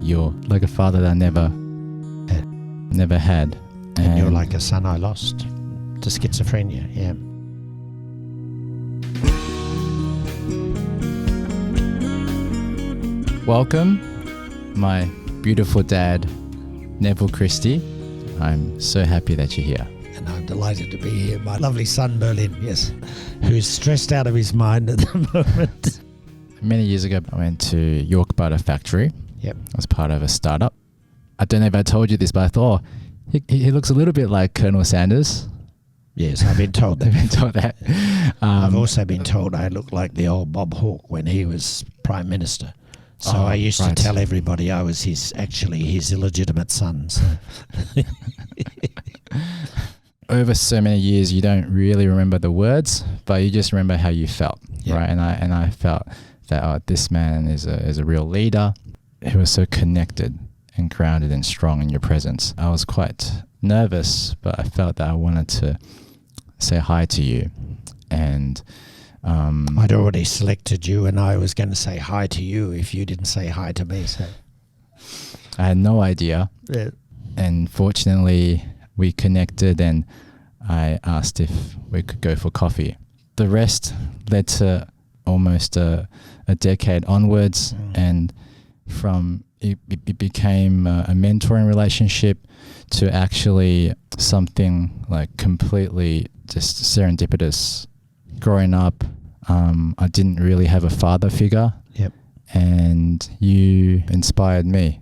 you're like a father that I never had. And you're like a son I lost to schizophrenia, yeah. Welcome, my beautiful dad, Neville Christie. I'm so happy that you're here. And I'm delighted to be here. My lovely son, Berlin, yes, who's stressed out of his mind at the moment. Many years ago, I went to York Butter Factory. Yep. I was part of a startup. I don't know if I told you this, but I thought, he looks a little bit like Colonel Sanders. Yes, I've been told that. I've been told that. I've also been told I look like the old Bob Hawke when he was Prime Minister. So I used to tell everybody I was his illegitimate son. So. Over so many years, you don't really remember the words, but you just remember how you felt, right? And I felt that this man is a real leader. He was so connected and grounded and strong in your presence. I was quite nervous, but I felt that I wanted to say hi to you. And I'd already selected you, and I was going to say hi to you if you didn't say hi to me. So I had no idea. Yeah. And fortunately, we connected, and I asked if we could go for coffee. The rest led to almost a decade onwards, and from it became a mentoring relationship to actually something like completely just serendipitous. Growing up, I didn't really have a father figure. Yep. And you inspired me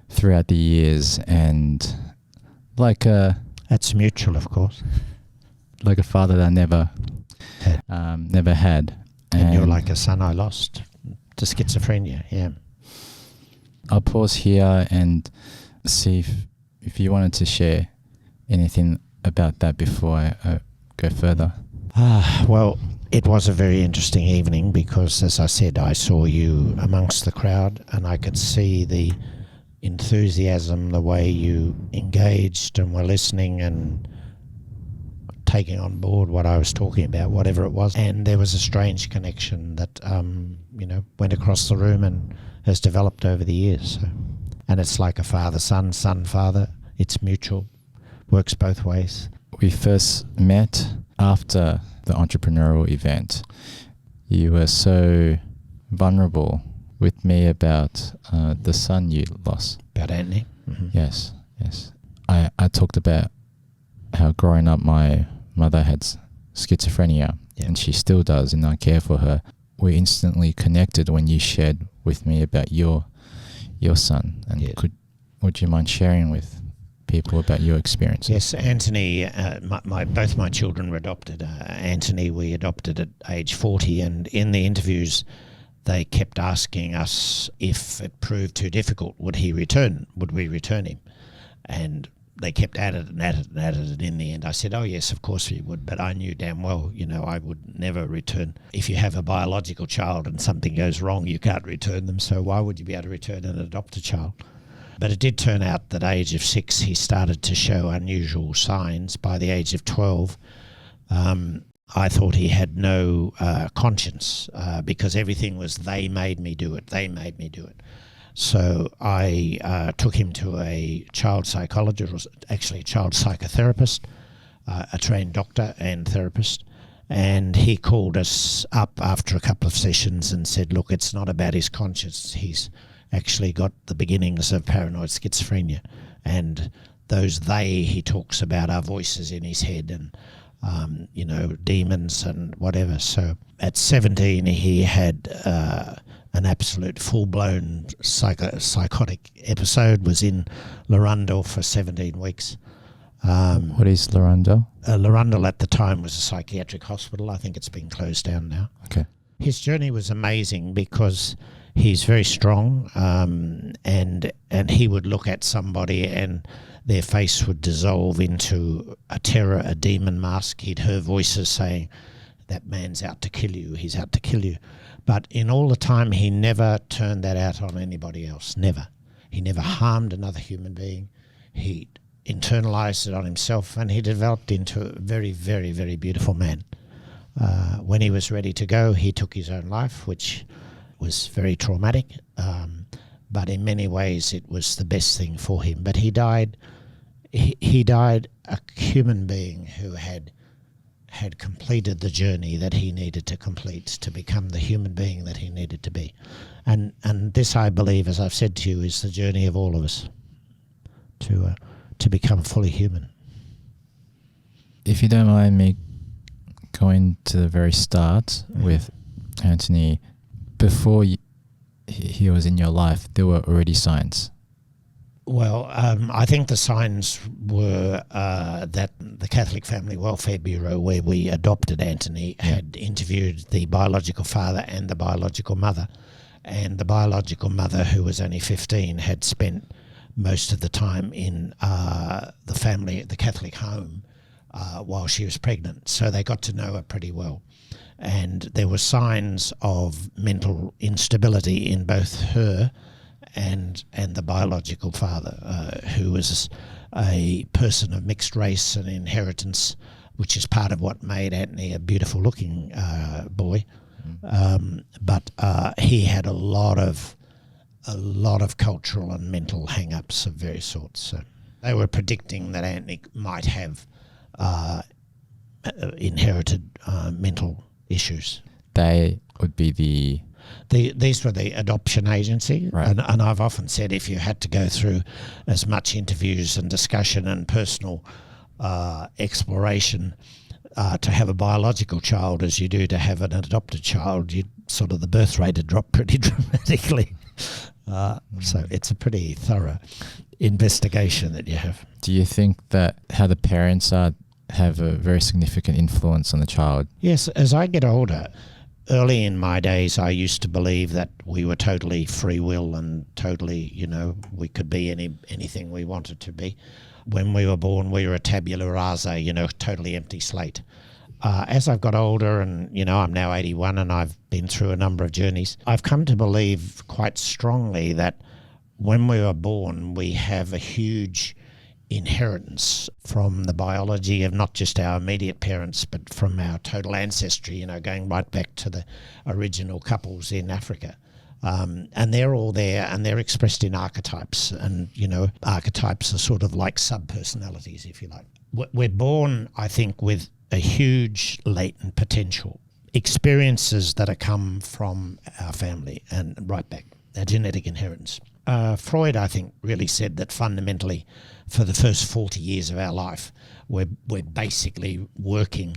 throughout the years, and that's mutual, of course. Like a father that I never had. And you're like a son I lost to schizophrenia, yeah. I'll pause here and see if you wanted to share anything about that before I go further. Well, it was a very interesting evening because, as I said, I saw you amongst the crowd and I could see the enthusiasm, the way you engaged and were listening and taking on board what I was talking about, whatever it was. And there was a strange connection that, went across the room and has developed over the years. So, and it's like a father-son, son-father. It's mutual, works both ways. We first met after the entrepreneurial event. You were so vulnerable with me about the son you lost. About Antony? Mm-hmm. Yes. I talked about how growing up my mother had schizophrenia, and she still does, and I care for her. We instantly connected when you shared with me about your son. And would you mind sharing with people about your experience? Yes, Antony, both my children were adopted. Antony we adopted at age 40, and in the interviews they kept asking us if it proved too difficult, would we return him? And they kept at it, and in the end I said, oh yes, of course we would, but I knew damn well, I would never return. If you have a biological child and something goes wrong, you can't return them, so why would you be able to return and adopt a child? But it did turn out that at age of 6 he started to show unusual signs. By the age of 12, I thought he had no conscience because everything was they made me do it. So I took him to a child psychologist, or actually a child psychotherapist, a trained doctor and therapist, and he called us up after a couple of sessions and said, look, it's not about his conscience. He's actually got the beginnings of paranoid schizophrenia, and those he talks about are voices in his head and demons and whatever. So at 17 he had an absolute full-blown psychotic episode, was in Larundel for 17 weeks. What is Larundel? Larundel at the time was a psychiatric hospital. I think it's been closed down now. Okay. His journey was amazing because he's very strong, and he would look at somebody and their face would dissolve into a terror, a demon mask. He'd hear voices saying, that man's out to kill you, he's out to kill you. But in all the time, he never turned that out on anybody else, never. He never harmed another human being. He internalized it on himself, and he developed into a very, very, very beautiful man. When he was ready to go, he took his own life, which was very traumatic. but in many ways it was the best thing for him. But he died. He died a human being who had completed the journey that he needed to complete to become the human being that he needed to be. And this, I believe, as I've said to you, is the journey of all of us to become fully human. If you don't mind me going to the very start with Antony, before he was in your life, there were already signs. Well, I think the signs were that the Catholic Family Welfare Bureau, where we adopted Antony, had interviewed the biological father and the biological mother. And the biological mother, who was only 15, had spent most of the time in the Catholic home while she was pregnant. So they got to know her pretty well. And there were signs of mental instability in both her and the biological father, who was a person of mixed race and inheritance, which is part of what made Antony a beautiful looking boy. But he had a lot of cultural and mental hang-ups of various sorts. So they were predicting that Antony might have inherited mental issues. They would be these were the adoption agency, right. And I've often said if you had to go through as much interviews and discussion and personal exploration to have a biological child as you do to have an adopted child, the birth rate would drop pretty dramatically. So it's a pretty thorough investigation that you have. Do you think that how the parents are have a very significant influence on the child? Yes, as I get older, early in my days, I used to believe that we were totally free will and totally, we could be anything we wanted to be. When we were born, we were a tabula rasa, totally empty slate. As I've got older and, I'm now 81 and I've been through a number of journeys, I've come to believe quite strongly that when we were born, we have a huge inheritance from the biology of not just our immediate parents, but from our total ancestry, going right back to the original couples in Africa. And they're all there and they're expressed in archetypes. And, archetypes are sort of like sub-personalities, if you like. We're born, I think, with a huge latent potential, experiences that are come from our family and right back, our genetic inheritance. Freud, I think, really said that fundamentally for the first 40 years of our life, we're basically working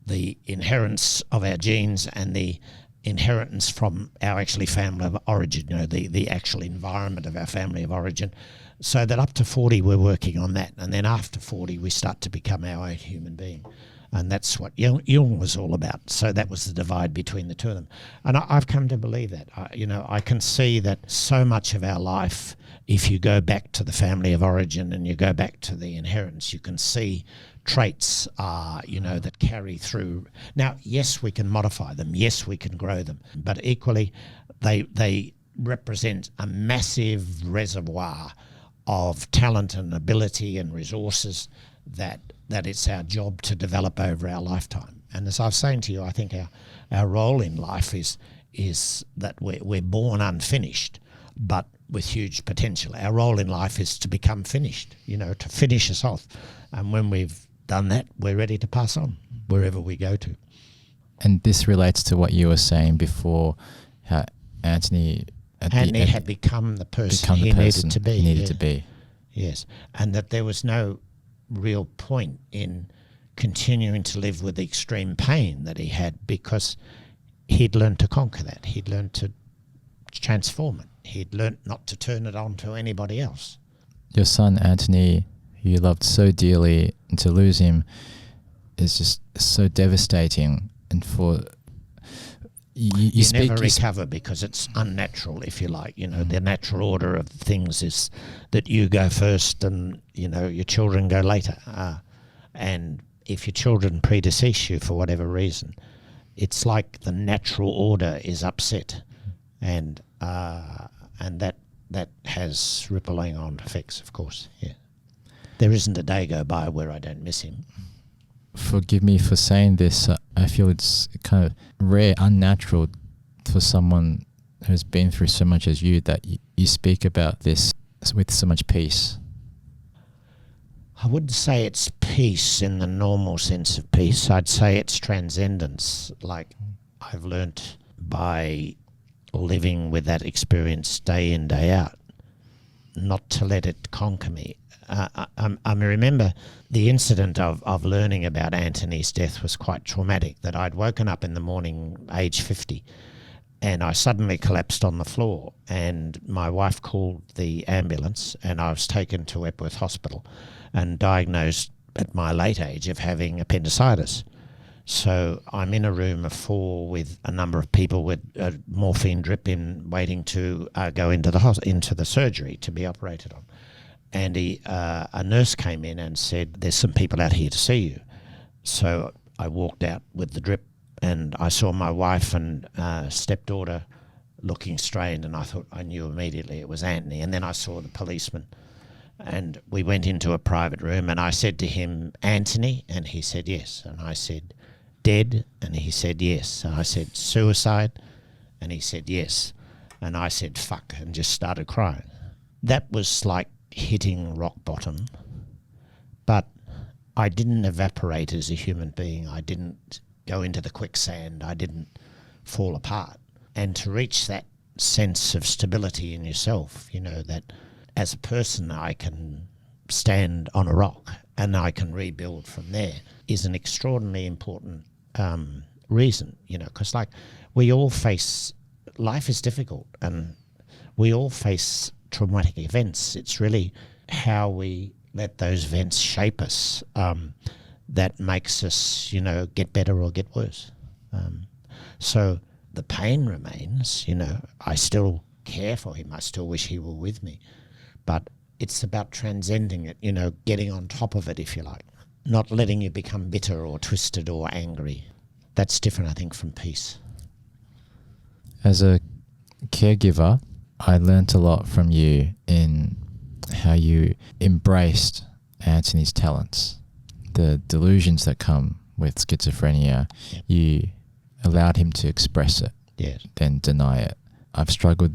the inheritance of our genes and the inheritance from our actually family of origin, the actual environment of our family of origin, so that up to 40 we're working on that. And then after 40 we start to become our own human being. And that's what Jung was all about. So that was the divide between the two of them. And I've come to believe that. I can see that so much of our life, if you go back to the family of origin and you go back to the inheritance, you can see traits, that carry through. Now, yes, we can modify them. Yes, we can grow them. But equally, they represent a massive reservoir of talent and ability and resources that it's our job to develop over our lifetime. And as I was saying to you, I think our role in life is that we're born unfinished, but with huge potential. Our role in life is to become finished, to finish us off. And when we've done that, we're ready to pass on wherever we go to. And this relates to what you were saying before, how Antony had become the person he needed to be. He needed to be. Yes, and that there was no real point in continuing to live with the extreme pain that he had, because he'd learned to conquer that. He'd learned to transform it. He'd learned not to turn it on to anybody else. Your son, Antony, who you loved so dearly, and to lose him is just so devastating. And for you never recover because it's unnatural, if you like. The natural order of things is that you go first and, your children go later. And if your children predecease you for whatever reason, it's like the natural order is upset. And that has rippling on effects, of course. Yeah, there isn't a day go by where I don't miss him. Forgive me for saying this. I feel it's kind of rare, unnatural for someone who's been through so much as you that you speak about this with so much peace? I wouldn't say it's peace in the normal sense of peace. I'd say it's transcendence. Like, I've learnt by living with that experience day in, day out, not to let it conquer me. I remember the incident of learning about Antony's death was quite traumatic, that I'd woken up in the morning, age 50, and I suddenly collapsed on the floor, and my wife called the ambulance, and I was taken to Epworth Hospital and diagnosed at my late age of having appendicitis. So I'm in a room of 4 with a number of people with a morphine drip in, waiting to go into the surgery to be operated on. And a nurse came in and said, "There's some people out here to see you." So I walked out with the drip, and I saw my wife and stepdaughter looking strained, and I knew immediately it was Antony. And then I saw the policeman, and we went into a private room, and I said to him, "Antony?" And he said, "Yes." And I said, "Dead?" And he said, "Yes." And I said, "Suicide?" And he said, "Yes." And I said, "Fuck," and just started crying. That was like hitting rock bottom, but I didn't evaporate as a human being. I didn't go into the quicksand. I didn't fall apart. And to reach that sense of stability in yourself, you know, that as a person I can stand on a rock and I can rebuild from there, is an extraordinarily important reason, you know, because like we all face, life is difficult and we all face traumatic events. It's really how we let those events shape us that makes us, you know, get better or get worse. So the pain remains, you know, I still care for him. I still wish he were with me. But it's about transcending it, you know, getting on top of it, if you like, not letting you become bitter or twisted or angry. That's different, I think, from peace. As a caregiver, I learnt a lot from you in how you embraced Antony's talents, the delusions that come with schizophrenia. Yep. You allowed him to express it, yes, then deny it. I've struggled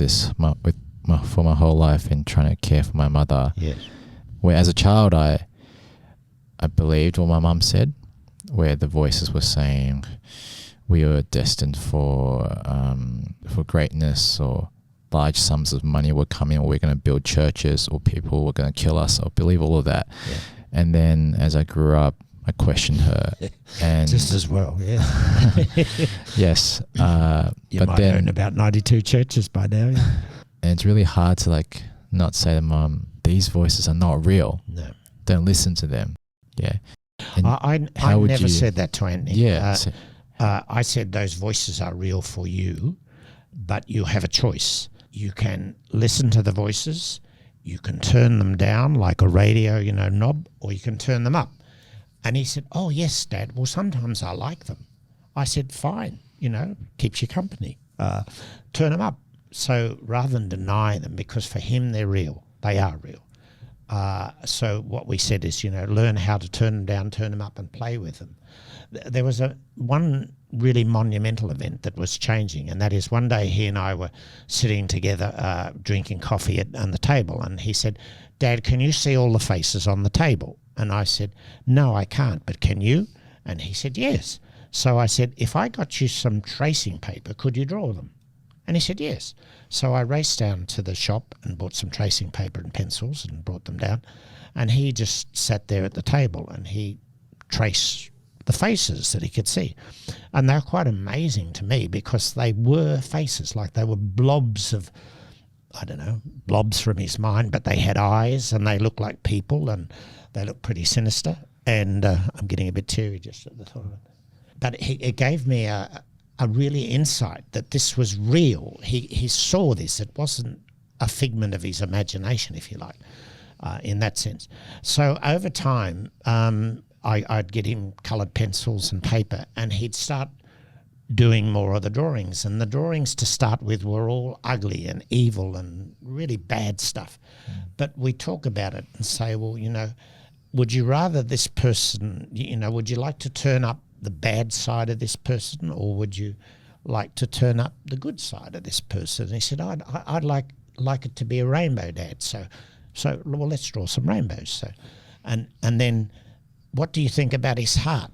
for my whole life in trying to care for my mother. Yes. Where as a child, I believed what my mum said, where the voices were saying we were destined for greatness, or large sums of money were coming, or we're going to build churches, or people were going to kill us. I believe all of that. Yeah. And then as I grew up, I questioned her. And just as well, yeah. Yes. You might own about 92 churches by now. Yeah. And it's really hard to like not say to Mum, these voices are not real. No. Don't listen to them. Yeah. And I never said that to Antony. Yeah. I said those voices are real for you, but you have a choice. You can listen to the voices, you can turn them down like a radio, you know, knob, or you can turn them up. And he said, "Oh, yes, Dad. Well, sometimes I like them." I said, "Fine, you know, keeps you company. Turn them up." So rather than deny them, because for him they're real, they are real. So what we said is, you know, learn how to turn them down, turn them up, and play with them. There was one really monumental event that was changing, and that is one day he and I were sitting together drinking coffee on the table, and he said, "Dad, can you see all the faces on the table?" And I said, "No, I can't, but can you?" And he said, "Yes." So I said, "If I got you some tracing paper, could you draw them?" And he said, "Yes." So I raced down to the shop and bought some tracing paper and pencils and brought them down. And he just sat there at the table and he traced the faces that he could see. And they're quite amazing to me because they were faces, like they were blobs of, I don't know, blobs from his mind, but they had eyes and they looked like people and they looked pretty sinister. And I'm getting a bit teary just at the thought of it. But it gave me a really insight that this was real. He saw this. It wasn't a figment of his imagination, if you like, in that sense. So over time, I'd get him coloured pencils and paper, and he'd start doing more of the drawings. And the drawings to start with were all ugly and evil and really bad stuff. But we talk about it and say, well, you know, would you rather this person, you know, would you like to turn up the bad side of this person, or would you like to turn up the good side of this person. And he said, I'd like it to be a rainbow, Dad. So well, let's draw some rainbows. So, and then, what do you think about his heart?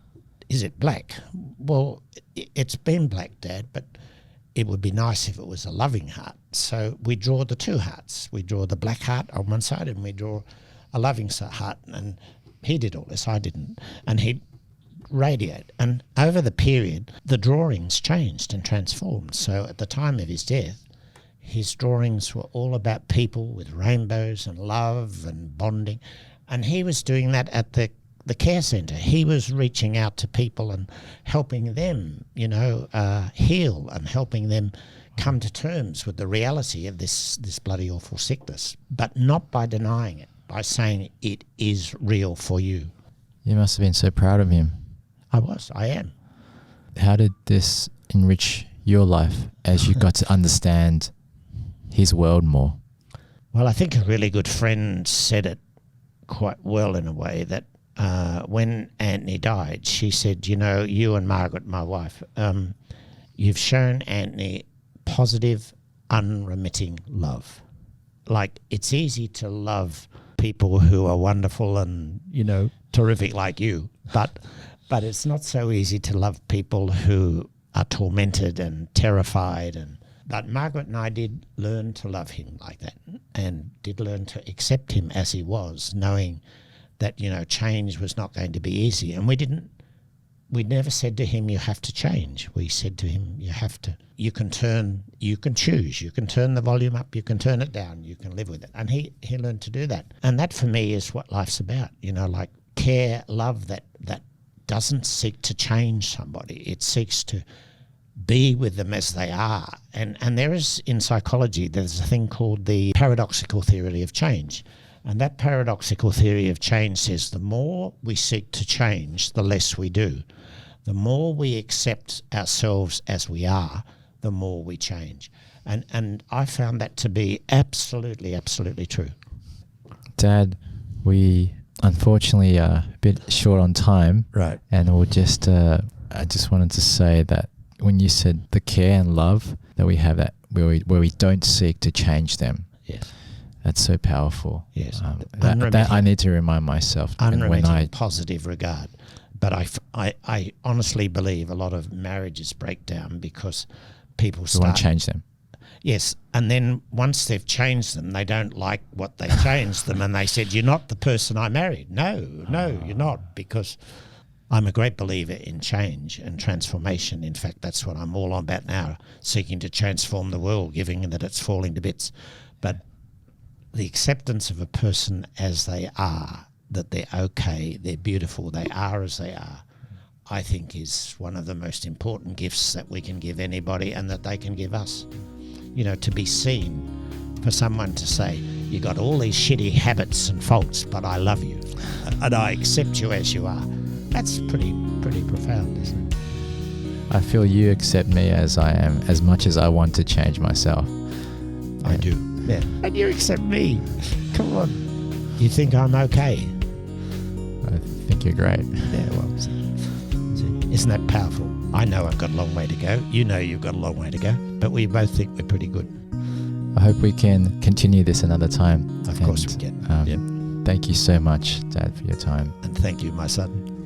Is it black? Well, it's been black, Dad, but it would be nice if it was a loving heart. So we draw the two hearts. We draw the black heart on one side and we draw a loving heart. And he did all this, I didn't. And he'd radiate. And over the period, the drawings changed and transformed. So at the time of his death, his drawings were all about people with rainbows and love and bonding. And he was doing that at the care centre. He was reaching out to people and helping them, heal and helping them come to terms with the reality of this bloody awful sickness, but not by denying it, by saying it is real for you. You must have been so proud of him. I am. How did this enrich your life as you got to understand his world more? Well, I think a really good friend said it quite well in a way, that when Antony died, she said, you and Margaret, my wife, you've shown Antony positive, unremitting love. Like, it's easy to love people who are wonderful and, terrific like you, but it's not so easy to love people who are tormented and terrified. But Margaret and I did learn to love him like that, and did learn to accept him as he was, knowing that, change was not going to be easy. And we never said to him, you have to change. We said to him, you can choose, you can turn the volume up, you can turn it down, you can live with it. And he learned to do that. And that for me is what life's about, like care, love that doesn't seek to change somebody. It seeks to be with them as they are. And there is, in psychology, there's a thing called the paradoxical theory of change. And that paradoxical theory of change says the more we seek to change, the less we do. The more we accept ourselves as we are, the more we change. And I found that to be absolutely, absolutely true. Dad, we unfortunately are a bit short on time. Right. And I just wanted to say that when you said the care and love that we have, that where we don't seek to change them. Yes. That's so powerful. Yes. That I need to remind myself. Unremitting positive regard. But I honestly believe a lot of marriages break down because people want to change them. Yes. And then once they've changed them, they don't like what they changed them. And they said, you're not the person I married. No, you're not, because I'm a great believer in change and transformation. In fact, that's what I'm all about now, seeking to transform the world, given that it's falling to bits. But the acceptance of a person as they are, that they're okay, they're beautiful, they are as they are, I think is one of the most important gifts that we can give anybody and that they can give us. To be seen, for someone to say, you got all these shitty habits and faults, but I love you and I accept you as you are. That's pretty profound, isn't it? I feel you accept me as I am, as much as I want to change myself. I do. Yeah. And you accept me. Come on. You think I'm okay? I think you're great. Yeah, well, isn't that powerful? I know I've got a long way to go. You know you've got a long way to go. But we both think we're pretty good. I hope we can continue this another time. Of course we can. Thank you so much, Dad, for your time. And thank you, my son.